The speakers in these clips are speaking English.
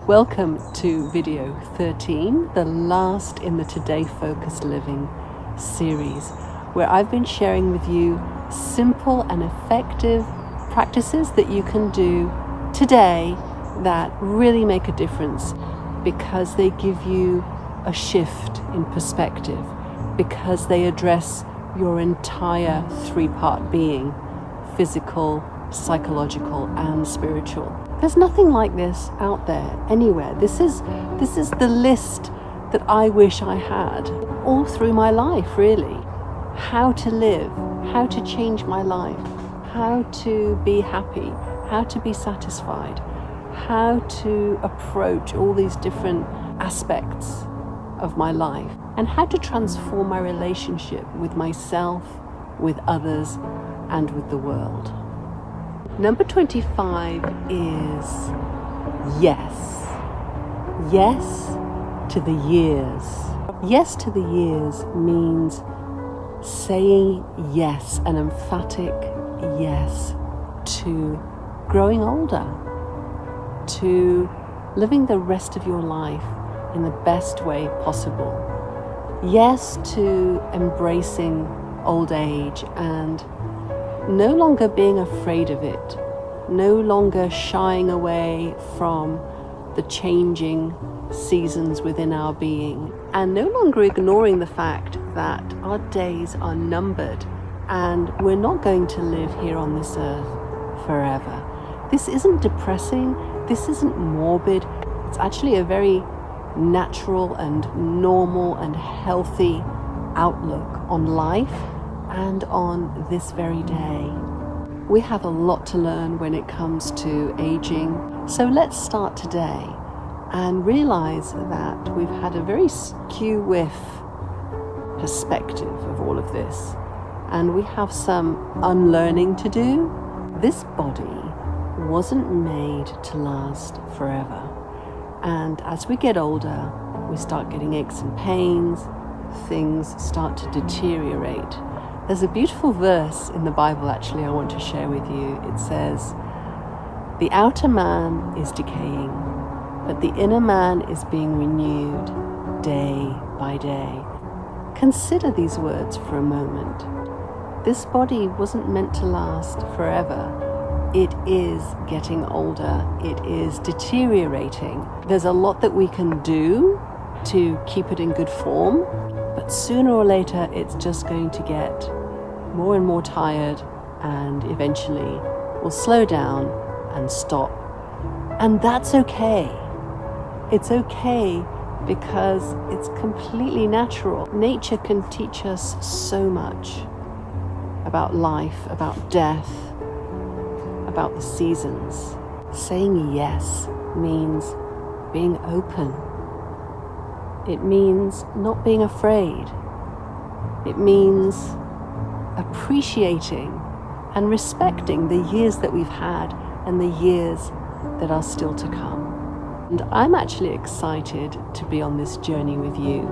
Welcome to video 13, the last in the Today Focused Living series, where I've been sharing with you simple and effective practices that you can do today that really make a difference because they give you a shift in perspective, because they address your entire three-part being: physical, psychological, and spiritual. There's nothing like this out there anywhere. This is the list that I wish I had all through my life, really. How to live, how to change my life, how to be happy, how to be satisfied, how to approach all these different aspects of my life, and how to transform my relationship with myself, with others, and with the world. Number 25 is yes. Yes to the years. Yes to the years means saying yes, an emphatic yes, to growing older, to living the rest of your life in the best way possible. Yes to embracing old age and no longer being afraid of it, no longer shying away from the changing seasons within our being, and no longer ignoring the fact that our days are numbered and we're not going to live here on this earth forever. This isn't depressing, this isn't morbid, it's actually a very natural and normal and healthy outlook on life and on this very day. We have a lot to learn when it comes to aging, so let's start today and realize that we've had a very skew-whiff perspective of all of this, and we have some unlearning to do. This body wasn't made to last forever, and as we get older, we start getting aches and pains, things start to deteriorate. There's a beautiful verse in the Bible, actually, I want to share with you. It says, "The outer man is decaying, but the inner man is being renewed day by day." Consider these words for a moment. This body wasn't meant to last forever. It is getting older. It is deteriorating. There's a lot that we can do to keep it in good form, but sooner or later it's just going to get more and more tired and eventually will slow down and stop. And that's okay. It's okay because it's completely natural. Nature can teach us so much about life, about death, about the seasons. Saying yes means being open. It means not being afraid. It means appreciating and respecting the years that we've had and the years that are still to come. And I'm actually excited to be on this journey with you,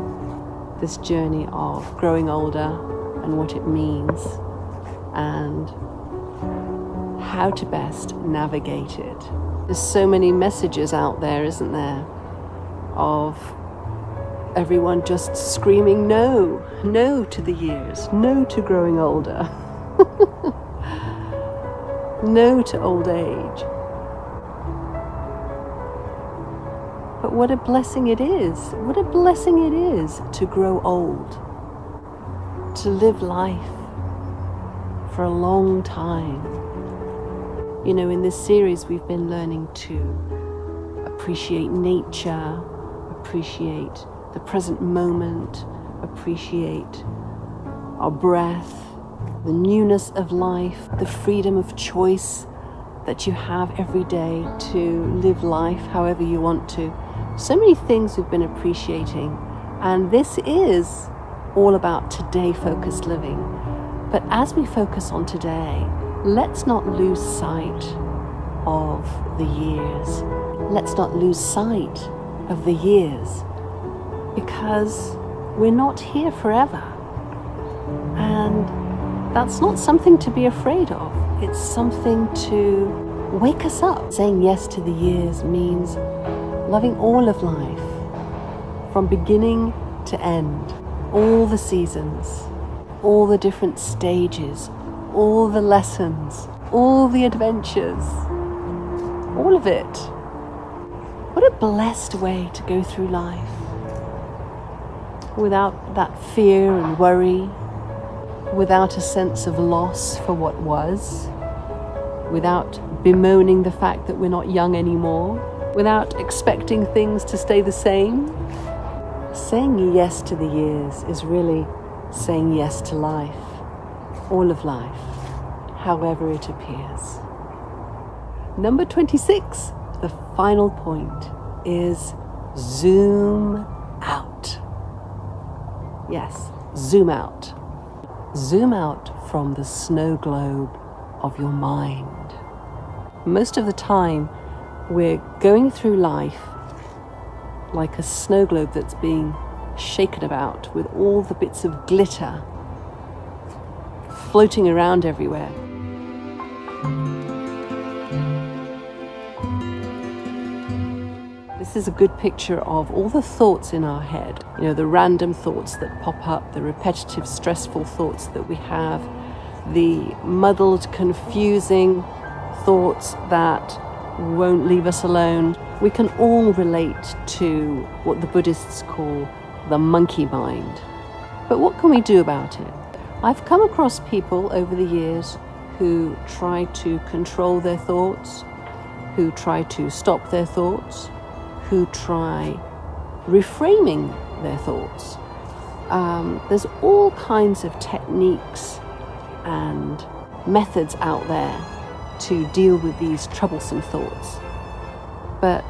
this journey of growing older and what it means and how to best navigate it. There's so many messages out there, isn't there, of everyone just screaming no, no to the years, no to growing older, no to old age. But what a blessing it is, what a blessing it is to grow old, to live life for a long time. You know, in this series we've been learning to appreciate nature, appreciate the present moment, appreciate our breath, the newness of life, the freedom of choice that you have every day to live life however you want to. So many things we've been appreciating, and this is all about today focused living. But as we focus on today, let's not lose sight of the years. Let's not lose sight of the years, because we're not here forever. And that's not something to be afraid of. It's something to wake us up. Saying yes to the years means loving all of life, from beginning to end, all the seasons, all the different stages, all the lessons, all the adventures, all of it. What a blessed way to go through life, without that fear and worry, without a sense of loss for what was, without bemoaning the fact that we're not young anymore, without expecting things to stay the same. Saying yes to the years is really saying yes to life, all of life, however it appears. Number 26, the final point, is zoom out. Yes, zoom out. Zoom out from the snow globe of your mind. Most of the time, we're going through life like a snow globe that's being shaken about with all the bits of glitter floating around everywhere. This is a good picture of all the thoughts in our head. You know, the random thoughts that pop up, the repetitive, stressful thoughts that we have, the muddled, confusing thoughts that won't leave us alone. We can all relate to what the Buddhists call the monkey mind. But what can we do about it? I've come across people over the years who try to control their thoughts, who try to stop their thoughts, who try reframing their thoughts. There's all kinds of techniques and methods out there to deal with these troublesome thoughts. But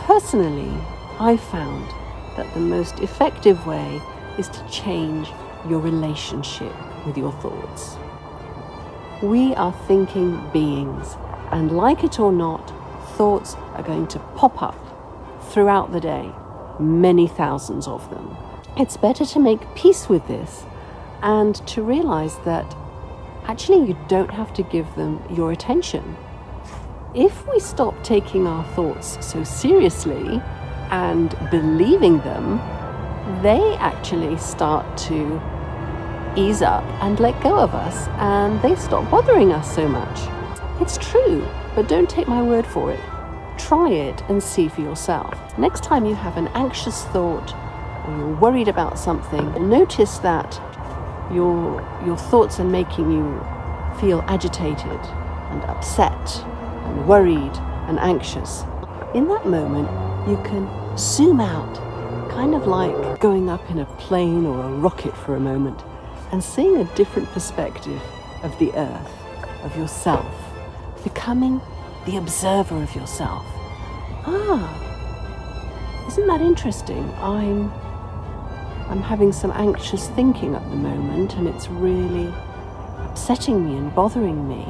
personally, I found that the most effective way is to change your relationship with your thoughts. We are thinking beings, and like it or not, thoughts are going to pop up throughout the day, many thousands of them. It's better to make peace with this and to realize that actually you don't have to give them your attention. If we stop taking our thoughts so seriously and believing them, they actually start to ease up and let go of us, and they stop bothering us so much. It's true, but don't take my word for it. Try it and see for yourself. Next time you have an anxious thought or you're worried about something, notice that your thoughts are making you feel agitated and upset and worried and anxious. In that moment, you can zoom out, kind of like going up in a plane or a rocket for a moment and seeing a different perspective of the earth, of yourself, becoming the observer of yourself. Isn't that interesting? I'm having some anxious thinking at the moment, and it's really upsetting me and bothering me.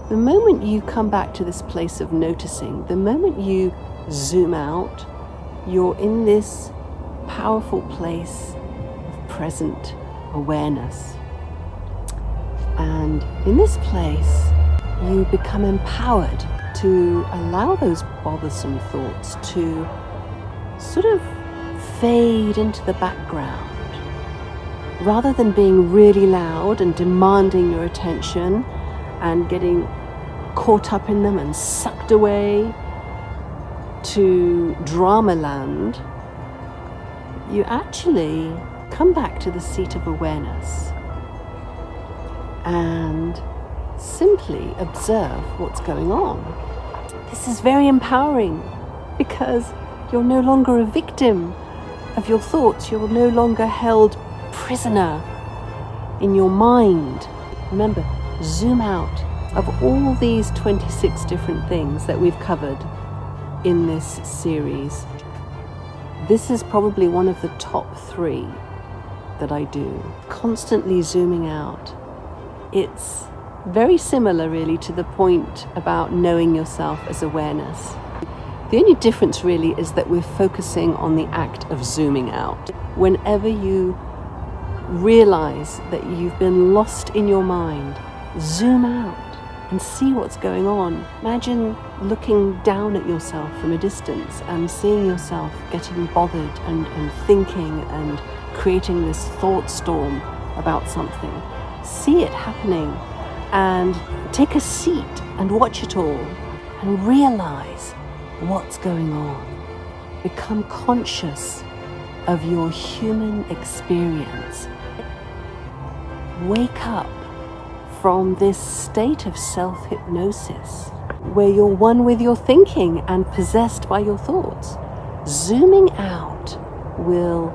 The moment you come back to this place of noticing, the moment you zoom out, you're in this powerful place of present awareness. And in this place, you become empowered to allow those bothersome thoughts to sort of fade into the background. Rather than being really loud and demanding your attention and getting caught up in them and sucked away to drama land, you actually come back to the seat of awareness and simply observe what's going on. This is very empowering because you're no longer a victim of your thoughts. You're no longer held prisoner in your mind. Remember, zoom out. Of all these 26 different things that we've covered in this series, this is probably one of the top 3 that I do. Constantly zooming out. It's very similar really to the point about knowing yourself as awareness. The only difference really is that we're focusing on the act of zooming out. Whenever you realize that you've been lost in your mind, zoom out. and see what's going on. Imagine looking down at yourself from a distance and seeing yourself getting bothered and thinking and creating this thought storm about something. See it happening and take a seat and watch it all and realize what's going on. Become conscious of your human experience. Wake up from this state of self-hypnosis where you're one with your thinking and possessed by your thoughts. Zooming out will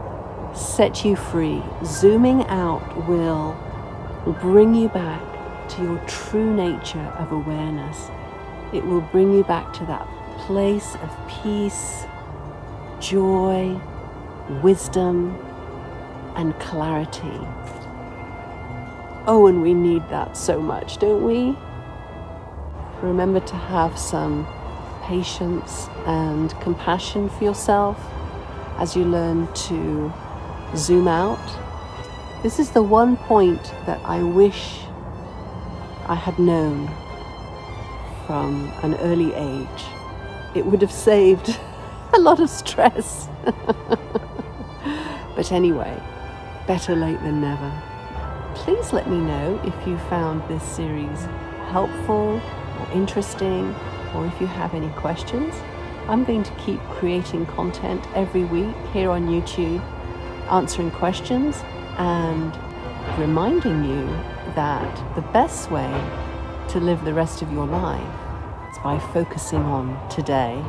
set you free. Zooming out will bring you back to your true nature of awareness. It will bring you back to that place of peace, joy, wisdom, and clarity. Oh, and we need that so much, don't we? Remember to have some patience and compassion for yourself as you learn to zoom out. This is the one point that I wish I had known from an early age. It would have saved a lot of stress. But anyway, better late than never. Please let me know if you found this series helpful or interesting, or if you have any questions. I'm going to keep creating content every week here on YouTube, answering questions and reminding you that the best way to live the rest of your life is by focusing on today.